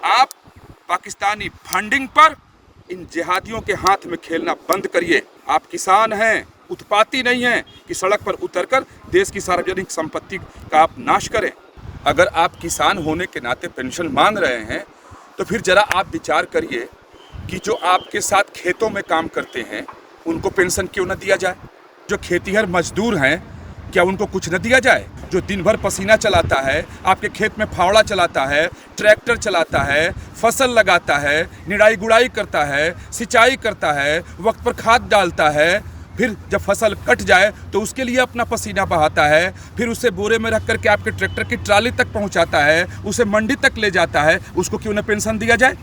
आप पाकिस्तानी फंडिंग पर इन जिहादियों के हाथ में खेलना बंद करिए। आप किसान हैं, उत्पाती नहीं हैं कि सड़क पर उतरकर देश की सार्वजनिक संपत्ति का आप नाश करें। अगर आप किसान होने के नाते पेंशन मांग रहे हैं तो फिर जरा आप विचार करिए कि जो आपके साथ खेतों में काम करते हैं उनको पेंशन क्यों न दिया जाए। जो खेतीहर मजदूर हैं क्या उनको कुछ न दिया जाए। जो दिन भर पसीना चलाता है, आपके खेत में फावड़ा चलाता है, ट्रैक्टर चलाता है, फसल लगाता है, निराई गुड़ाई करता है, सिंचाई करता है, वक्त पर खाद डालता है, फिर जब फसल कट जाए तो उसके लिए अपना पसीना बहाता है, फिर उसे बोरे में रख करके आपके ट्रैक्टर की ट्राली तक पहुंचाता है, उसे मंडी तक ले जाता है, उसको क्यों न पेंशन दिया जाए।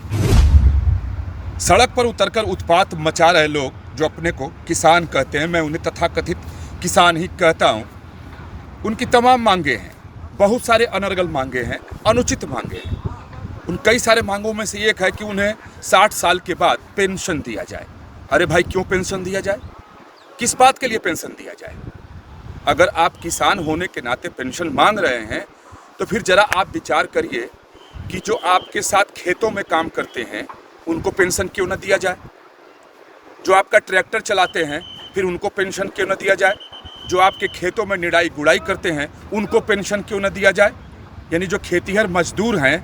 सड़क पर उतरकर उत्पात मचा रहे लोग जो अपने को किसान कहते हैं, मैं उन्हें तथाकथित किसान ही कहता हूँ, उनकी तमाम मांगे हैं, बहुत सारे अनर्गल मांगे हैं, अनुचित मांगे हैं। उन कई सारे मांगों में से एक है कि उन्हें 60 साल के बाद पेंशन दिया जाए। अरे भाई, क्यों पेंशन दिया जाए? किस बात के लिए पेंशन दिया जाए? अगर आप किसान होने के नाते पेंशन मांग रहे हैं तो फिर जरा आप विचार करिए कि जो आपके साथ खेतों में काम करते हैं उनको पेंशन क्यों न दिया जाए। जो आपका ट्रैक्टर चलाते हैं फिर उनको पेंशन क्यों न दिया जाए। जो आपके खेतों में निराई गुड़ाई करते हैं उनको पेंशन क्यों न दिया जाए। यानी जो खेतीहर मजदूर हैं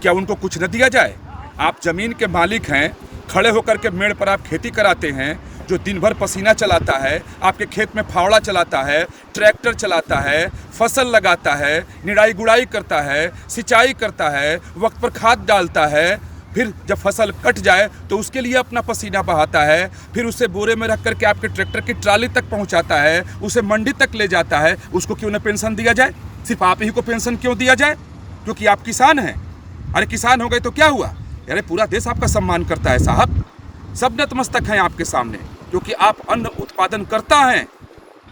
क्या उनको कुछ न दिया जाए। आप ज़मीन के मालिक हैं, खड़े होकर के मेड़ पर आप खेती कराते हैं। जो दिन भर पसीना चलाता है, आपके खेत में फावड़ा चलाता है, ट्रैक्टर चलाता है, फसल लगाता है, निराई गुड़ाई करता है, सिंचाई करता है, वक्त पर खाद डालता है, फिर जब फसल कट जाए तो उसके लिए अपना पसीना बहाता है, फिर उसे बोरे में रख करके आपके ट्रैक्टर की ट्राली तक पहुंचाता है, उसे मंडी तक ले जाता है, उसको क्यों न पेंशन दिया जाए। सिर्फ आप ही को पेंशन क्यों दिया जाए? क्योंकि आप किसान हैं। अरे किसान हो गए तो क्या हुआ? अरे पूरा देश आपका सम्मान करता है साहब, सब नतमस्तक हैं आपके सामने, क्योंकि आप अन्न उत्पादन करता हैं।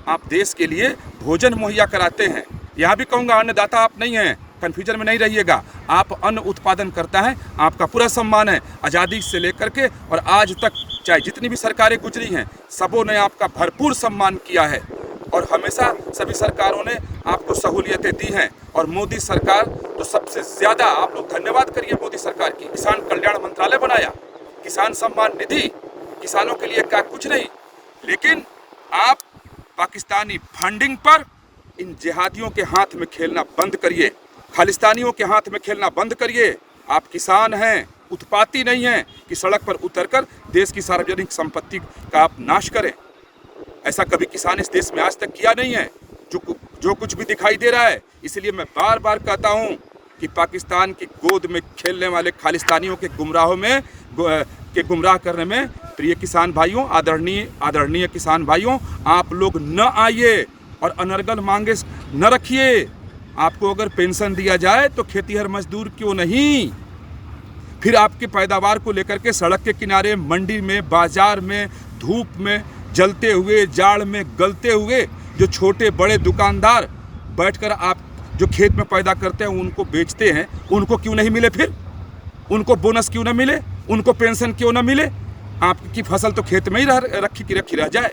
आप देश के लिए भोजन मुहैया कराते हैं। यहाँ भी कहूँगा अन्नदाता आप नहीं हैं, कन्फ्यूजन में नहीं रहिएगा। आप अन्न उत्पादन करता है, आपका पूरा सम्मान है। आज़ादी से लेकर के और आज तक चाहे जितनी भी सरकारें गुजरी हैं सबों ने आपका भरपूर सम्मान किया है और हमेशा सभी सरकारों ने आपको सहूलियतें दी हैं। और मोदी सरकार तो सबसे ज़्यादा, आप लोग धन्यवाद करिए मोदी सरकार की। किसान कल्याण मंत्रालय बनाया, किसान सम्मान निधि, किसानों के लिए क्या कुछ नहीं। लेकिन आप पाकिस्तानी फंडिंग पर इन जिहादियों के हाथ में खेलना बंद करिए, खालिस्तानियों के हाथ में खेलना बंद करिए। आप किसान हैं, उत्पाती नहीं हैं कि सड़क पर उतरकर देश की सार्वजनिक संपत्ति का आप नाश करें। ऐसा कभी किसान इस देश में आज तक किया नहीं है। जो कुछ भी दिखाई दे रहा है, इसलिए मैं बार बार कहता हूँ कि पाकिस्तान की गोद में खेलने वाले खालिस्तानियों के गुमराह करने में प्रिय किसान भाइयों, आदरणीय किसान भाइयों, आप लोग न आइए और अनर्गल मांगे न रखिए। आपको अगर पेंशन दिया जाए तो खेतीहर मजदूर क्यों नहीं, फिर आपकी पैदावार को लेकर के सड़क के किनारे, मंडी में, बाजार में, धूप में जलते हुए, जाड़ में गलते हुए जो छोटे बड़े दुकानदार बैठकर आप जो खेत में पैदा करते हैं उनको बेचते हैं, उनको क्यों नहीं मिले? फिर उनको बोनस क्यों न मिले? उनको पेंशन क्यों न मिले? आपकी फसल तो खेत में ही रखी रह जाए,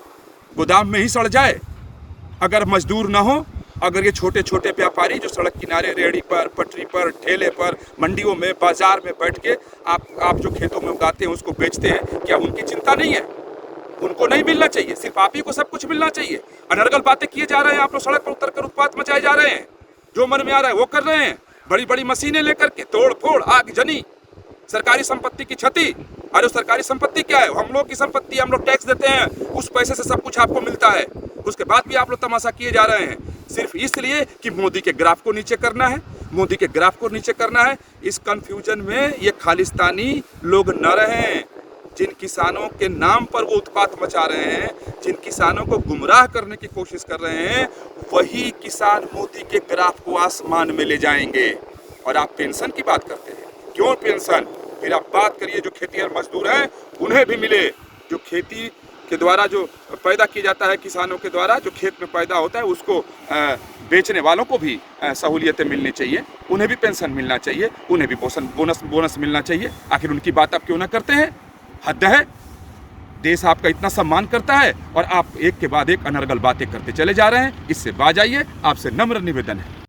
गोदाम में ही सड़ जाए। अगर मजदूर ना हो, अगर ये छोटे छोटे व्यापारी जो सड़क किनारे, रेहड़ी पर, पटरी पर, ठेले पर, मंडियों में, बाजार में बैठ के आप जो खेतों में उगाते हैं उसको बेचते हैं, क्या उनकी चिंता नहीं है? उनको नहीं मिलना चाहिए? सिर्फ आप ही को सब कुछ मिलना चाहिए? अनर्गल बातें किए जा रहे हैं आप लोग, सड़क पर उतरकर उत्पात मचाए जा रहे हैं, जो मन में आ रहा है वो कर रहे हैं। बड़ी बड़ी मशीनें लेकर के तोड़ फोड़, आगजनी, सरकारी संपत्ति की क्षति। अरे सरकारी संपत्ति क्या है? हम लोग की संपत्ति, हम लोग टैक्स देते हैं, उस पैसे से सब कुछ आपको मिलता है। उसके बाद भी आप लोग तमाशा किए जा रहे हैं सिर्फ इसलिए कि मोदी के ग्राफ को नीचे करना है, मोदी के ग्राफ को नीचे करना है। इस कंफ्यूजन में ये खालिस्तानी लोग न रहें। जिन किसानों के नाम पर वो उत्पात मचा रहे हैं, जिन किसानों को गुमराह करने की कोशिश कर रहे हैं, वही किसान मोदी के ग्राफ को आसमान में ले जाएंगे। और आप पेंशन की बात करते हैं, क्यों पेंशन? फिर आप बात करिए जो खेतीहर मजदूर हैं उन्हें भी मिले। जो खेती के द्वारा जो पैदा किया जाता है, किसानों के द्वारा जो खेत में पैदा होता है उसको बेचने वालों को भी सहूलियतें मिलनी चाहिए, उन्हें भी पेंशन मिलना चाहिए, उन्हें भी बोनस मिलना चाहिए। आखिर उनकी बात आप क्यों ना करते हैं? हद है। देश आपका इतना सम्मान करता है और आप एक के बाद एक अनर्गल बातें करते चले जा रहे हैं। इससे बाज आइए, आपसे नम्र निवेदन है।